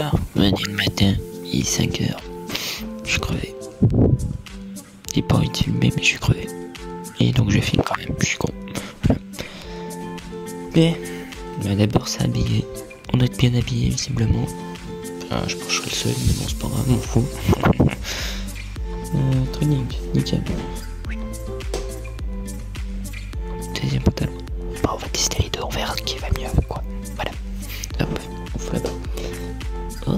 bonsoir, venez le matin, il est 5 h. Je suis crevé. J'ai pas envie de filmer, mais je suis crevé. Et donc je filme quand même, je suis con. Mais on va d'abord s'habiller. On doit être bien habillé visiblement. Enfin, je pense que je serai le seul, mais bon, c'est pas grave, on m'en fout. Training, nickel. Deuxième pantalon. Bon, on va tester les deux, on verra ce qui va mieux, quoi. Voilà. Hop, on fout là-bas. Oh,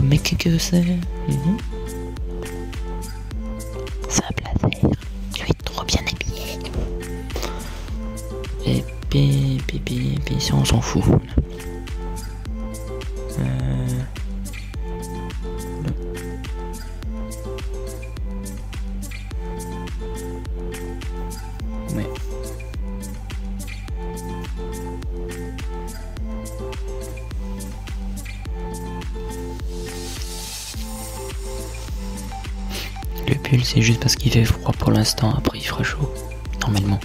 mais qu'est-ce que c'est? C'est un blazer. Tu es trop bien habillé. Et puis, ça, on s'en fout. Ouais. Le pull, c'est juste parce qu'il fait froid pour l'instant, après il fera chaud, normalement.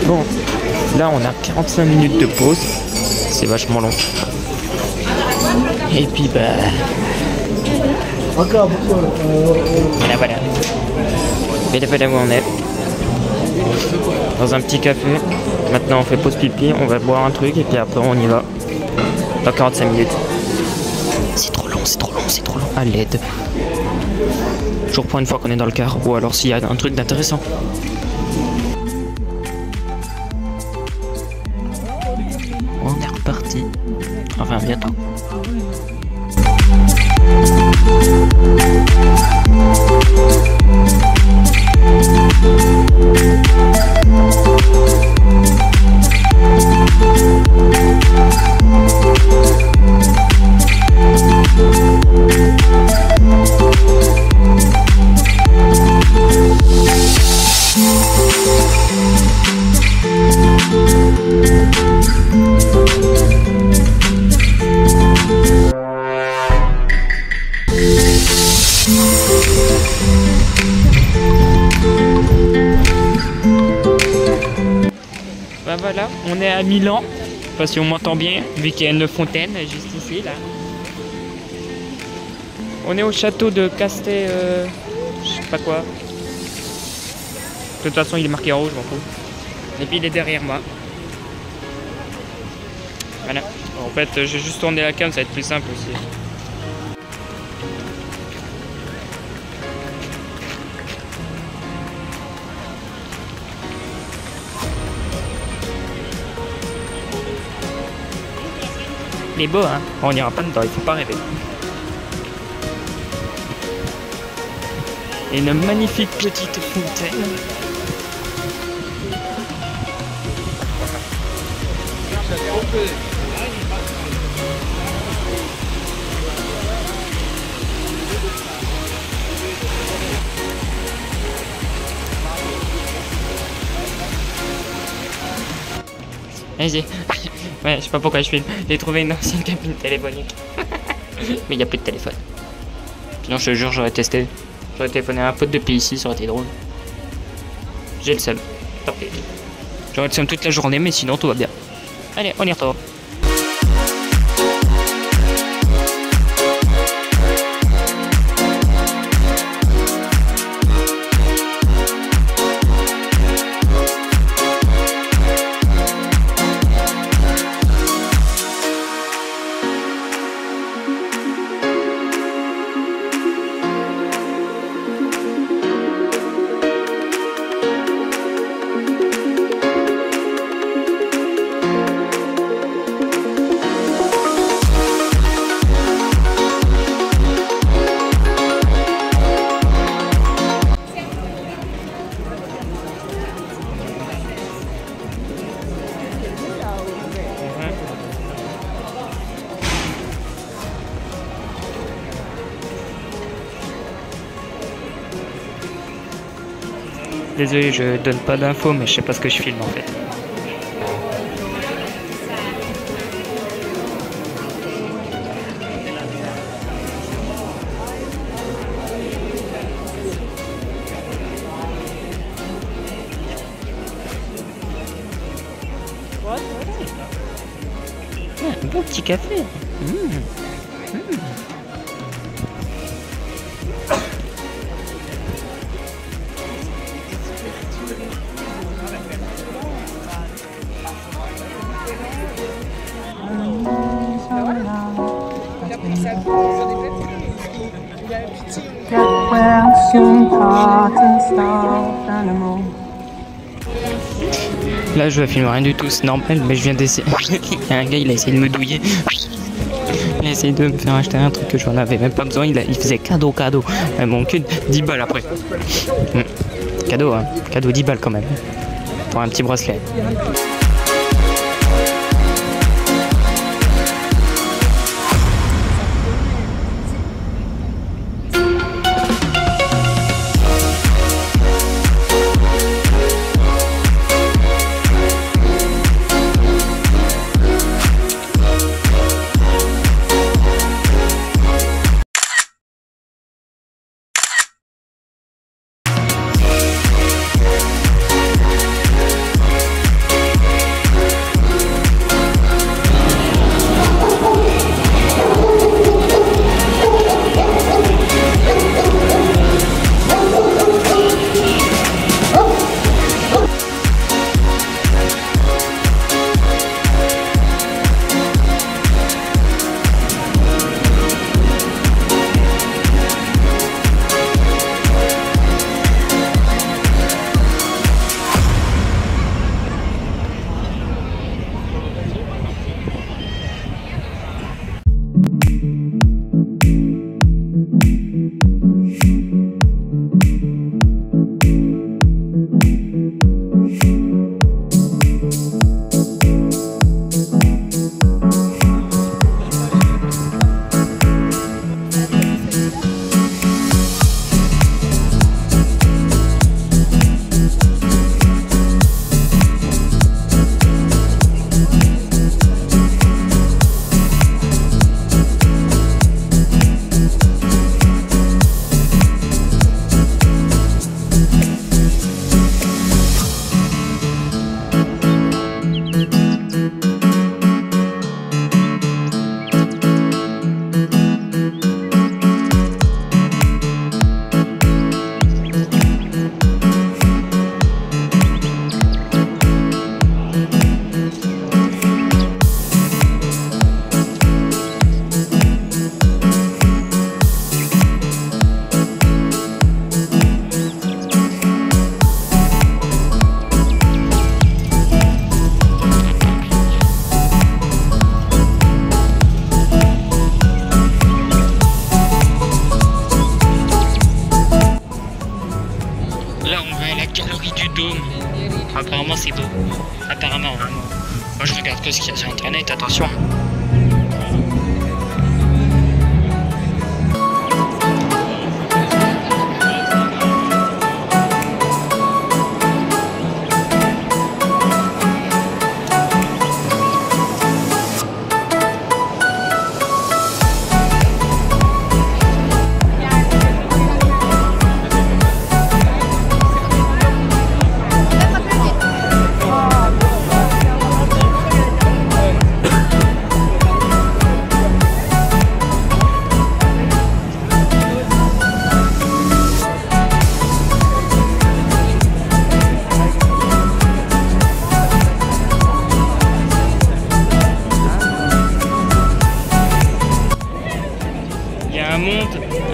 Bon, là on a 45 minutes de pause, c'est vachement long. Et puis voilà. Voilà. Voilà où on est. Dans un petit café. Maintenant on fait pause pipi, on va boire un truc et puis après on y va. Dans 45 minutes. C'est trop long. À l'aide. Je reprends une fois qu'on est dans le car ou alors s'il y a un truc d'intéressant. On est reparti. Enfin bientôt. Bah voilà, on est à Milan, je sais pas si on m'entend bien, vu qu'il y a une fontaine juste ici, là. On est au château de Castel, je sais pas quoi. De toute façon il est marqué en rouge, je m'en fous. Et puis il est derrière moi. Voilà, en fait j'ai juste tourné la cam, ça va être plus simple aussi. Il est beau, hein. On n'ira pas dedans, il faut pas rêver. Et une magnifique petite fontaine. Vas-y. Ouais, je sais pas pourquoi je filme. J'ai trouvé une ancienne cabine téléphonique. Mais il n'y a plus de téléphone. Sinon, je te jure, j'aurais testé. J'aurais téléphoné à un pote depuis ici, ça aurait été drôle. J'ai le seum. Tant pis. J'aurais le seum toute la journée, mais sinon, tout va bien. Allez, on y retourne. désolé, je donne pas d'infos, mais je sais pas ce que je filme en fait. Un bon petit café. Là je filme rien du tout, c'est normal, mais je viens d'essayer. Il y a un gars, il a essayé de me douiller. Il a essayé de me faire acheter un truc que j'en avais même pas besoin. Il faisait cadeau. Mon cul, 10 balles après. Cadeau, hein. Cadeau 10 balles quand même. Pour un petit bracelet. Apparemment c'est beau. Apparemment, vraiment. Moi je regarde que ce qu'il y a sur internet, attention.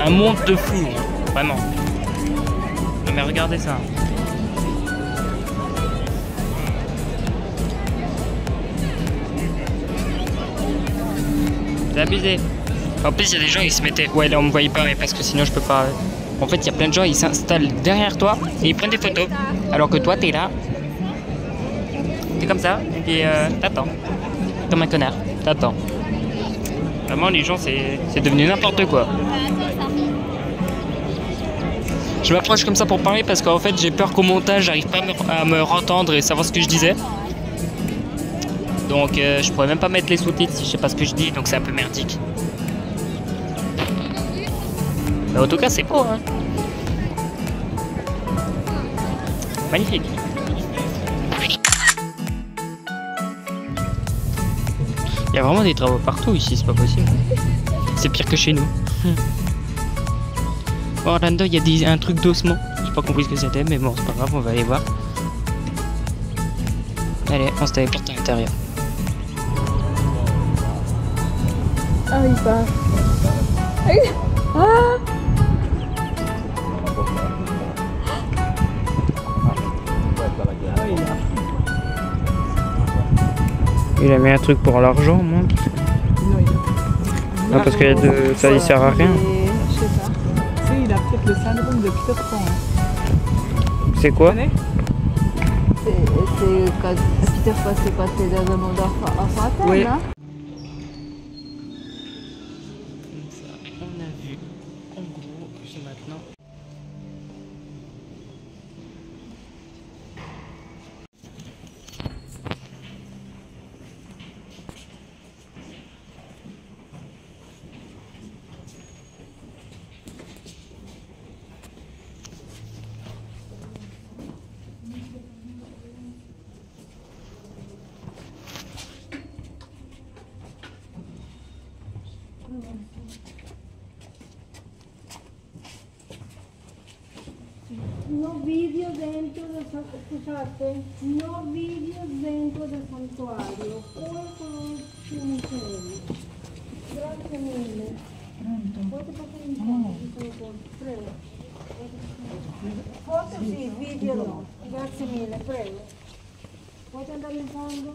Un monde de fou, vraiment. Non, mais regardez ça. C'est abusé. En plus, il y a des gens, ils se mettaient... Ouais, là, on me voyait pas, mais parce que sinon, je peux pas... En fait, il y a plein de gens, ils s'installent derrière toi et ils prennent des photos. Alors que toi, t'es là. T'es comme ça, et puis t'attends. Comme un connard, t'attends. Vraiment, les gens, c'est devenu n'importe quoi. Je m'approche comme ça pour parler parce qu'en fait j'ai peur qu'au montage j'arrive pas à me entendre et savoir ce que je disais. Donc je pourrais même pas mettre les sous-titres si je sais pas ce que je dis, donc c'est un peu merdique. Mais en tout cas c'est beau hein. Magnifique. Il y a vraiment des travaux partout ici, c'est pas possible. C'est pire que chez nous. Bon, là-dedans, il y a un truc d'ossement. J'ai pas compris ce que c'était, mais bon, c'est pas grave, on va aller voir. Allez, on se téléporte à l'intérieur. Ah, il part. Ah! Il a mis un truc pour l'argent, moi. Non, parce que ça il sert à rien. Je sais pas. Tu sais, il a peut-être le syndrome de Peter Pan. Hein. C'est quoi? C'est quand Peter Pan s'est passé dans un monde infantile, oui. hein? On a vu, en gros, c'est maintenant. No video dentro del scusate, no video dentro del santuario, pure con i musei. Grazie mille. Potete passare in fondo, prego. Foto sì, video no. Grazie mille, prego. Potete andare in fondo?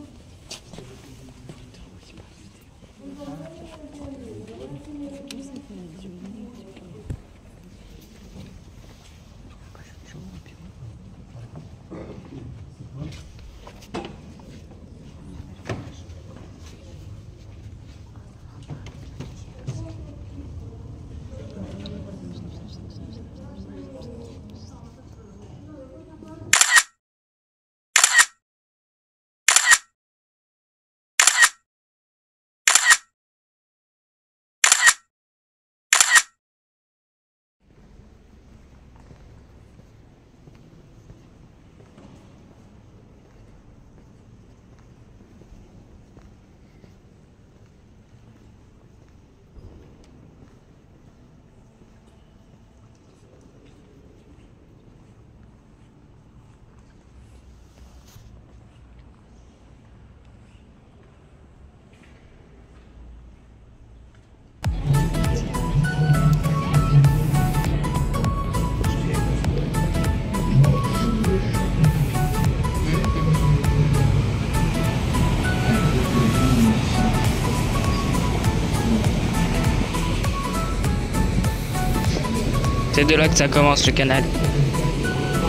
C'est de là que ça commence le canal.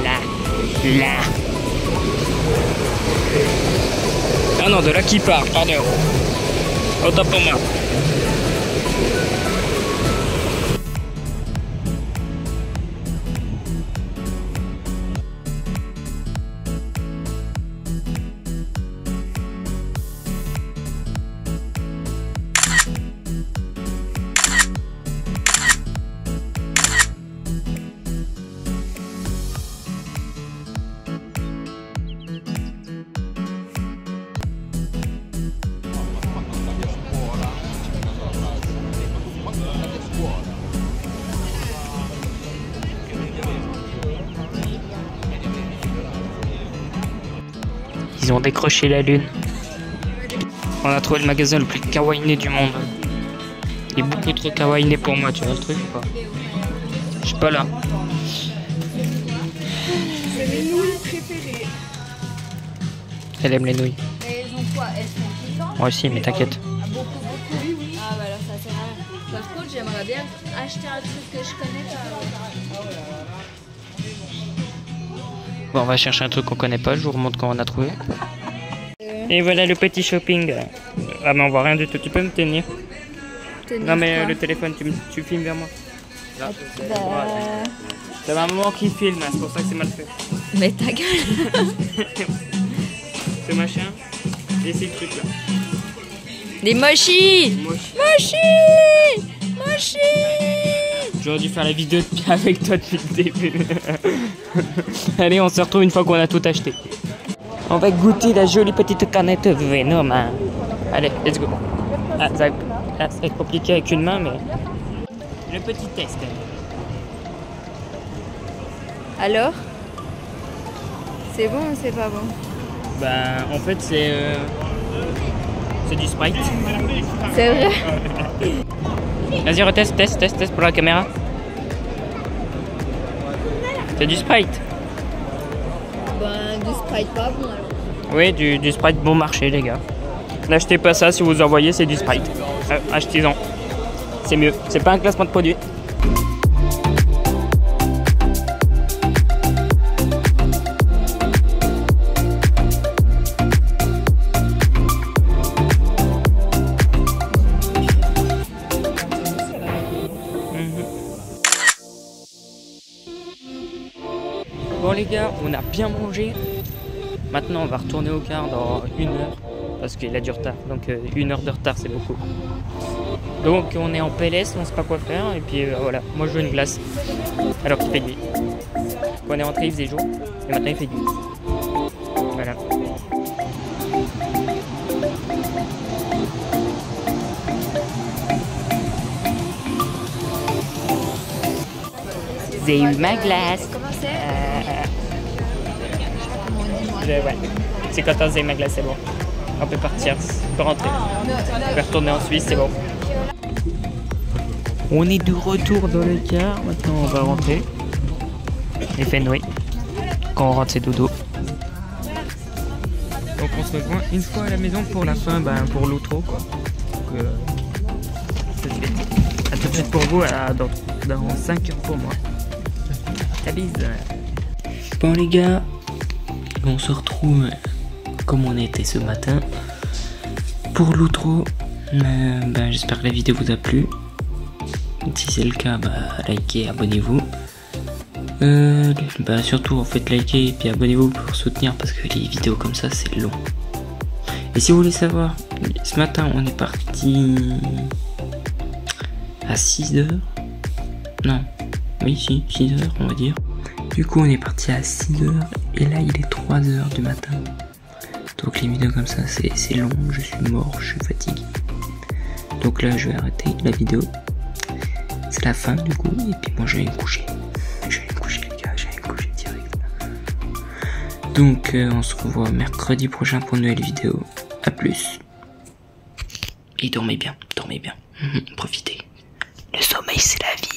Là. Là. Ah non, de là qui part, pardon. Autant pour moi. Ils ont décroché la lune. On a trouvé le magasin le plus kawaiiné du monde. Il est beaucoup trop kawaiiné pour moi, tu vois le truc ou pas? Je suis pas là. C'est mes nouilles préférées. Elle aime les nouilles. Mais elles ont quoi? Elles sont piquantes? Moi aussi, mais t'inquiète. Ah, beaucoup. Ah, bah alors ça sert à rien. Par contre, j'aimerais bien acheter un truc que je connais pas. Bon, on va chercher un truc qu'on connaît pas, je vous remontre quand on a trouvé. Et voilà le petit shopping. Ah mais on voit rien du tout, tu peux me tenir? Non mais le téléphone, tu filmes vers moi. Là, c'est ma maman qui filme, c'est pour ça que c'est mal fait. Mais ta gueule. Ce machin, et ces trucs là. Des mochis. Mochi. Mochis. J'aurais dû faire la vidéo avec toi depuis le début. Allez, on se retrouve une fois qu'on a tout acheté. On va goûter la jolie petite canette Venom. Hein. Allez, let's go. Ah, ça va être compliqué avec une main, mais... Le petit test. Alors? C'est bon ou c'est pas bon? Bah, en fait, c'est du Sprite. C'est vrai? Vas-y, reteste, teste pour la caméra. C'est du Sprite. Ben, du Sprite pas bon alors. Oui, du Sprite bon marché, les gars. N'achetez pas ça si vous en voyez, c'est du Sprite. Achetez-en. C'est mieux. C'est pas un classement de produit. Bon les gars, on a bien mangé. Maintenant on va retourner au car dans 1 heure parce qu'il a du retard. Donc 1 heure de retard c'est beaucoup. Donc on est en PLS, on sait pas quoi faire et puis voilà, moi je veux une glace alors qu'il fait nuit. Quand on est rentré il faisait jour et maintenant il fait nuit. Voilà. J'ai eu ma glace. Comment c'est? Ouais. C'est quand on a ma glace, c'est bon. On peut partir, on peut rentrer. On peut retourner en Suisse, c'est bon. On est de retour dans le car, maintenant on va rentrer. Il fait nuit. Quand on rentre, c'est dodo. Donc on se rejoint une fois à la maison pour la fin, pour l'outro quoi. Donc, tout de suite. À tout de suite pour vous, dans 5 heures pour moi. La bise. Bon les gars, on se retrouve comme on était ce matin pour l'outro. J'espère que la vidéo vous a plu. Si c'est le cas, likez, abonnez-vous. Surtout en fait likez et puis abonnez-vous pour soutenir parce que les vidéos comme ça c'est long. Et si vous voulez savoir, ce matin on est parti à 6h. Non, oui si, 6h on va dire. Du coup on est parti à 6h et là il est 3h du matin. Donc les vidéos comme ça c'est long, je suis mort, je suis fatigué. Donc là je vais arrêter la vidéo. C'est la fin du coup et puis moi je vais me coucher. Je vais me coucher les gars, je vais me coucher direct. Donc on se revoit mercredi prochain pour une nouvelle vidéo. A plus. Et dormez bien, dormez bien. Profitez. Le sommeil c'est la vie.